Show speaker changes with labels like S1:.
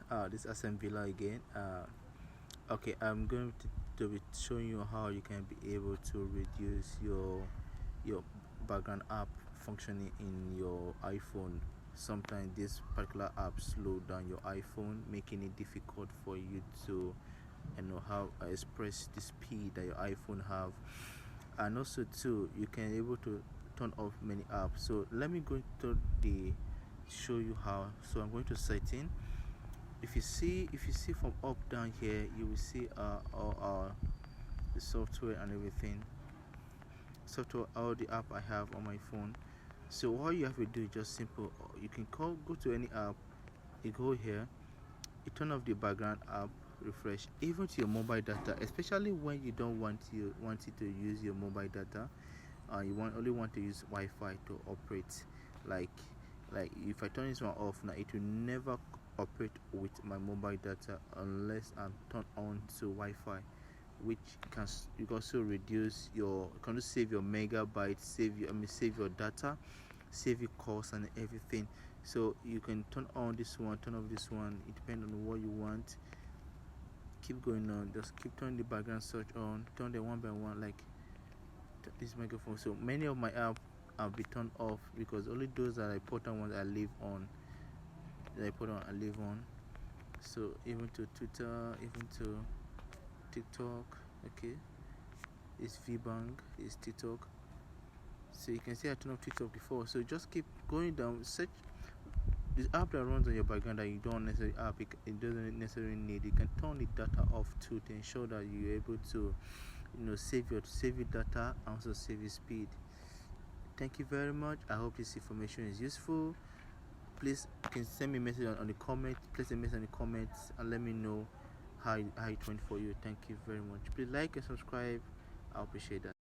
S1: This is Aston Villa again. Okay, I'm going to be showing you how you can be able to reduce your background app functioning in your iPhone. Sometimes this particular app slow down your iPhone, making it difficult for you to how express the speed that your iPhone have. And also too, you can able to turn off many apps. So let me go to the show you how. So I'm going to setting. If you see from up down here, you will see all the software and everything, software, all the app I have on my phone. So all you have to do is just simple. You can go to any app, you go here, you turn off the background app, refresh, even to your mobile data, especially when you don't want it to use your mobile data. You only want to use Wi-Fi to operate. like like if I turn this one off now, it will never operate with my mobile data unless I'm turned on to Wi-Fi, which you can also reduce your, you can also save your megabytes, save your data, save your costs and everything. So you can turn on this one, turn off this one, it depends on what you want. Keep going on, just keep turning the background search on, turn them one by one, like this microphone. So many of my apps have been turned off because only those are important ones I leave on, I leave on. So even to Twitter, even to TikTok. Okay, it's VBank, it's TikTok. So you can see I turned off TikTok before. So just keep going down, search this app that runs on your background that you don't necessarily it doesn't necessarily need. You can turn the data off too to ensure that you're able to save your data and also save your speed. Thank you very much. I hope this information is useful. Please, you can send me a message on the comment, place a message in the comments and let me know how it went for you. Thank you very much. Please like and subscribe. I appreciate that.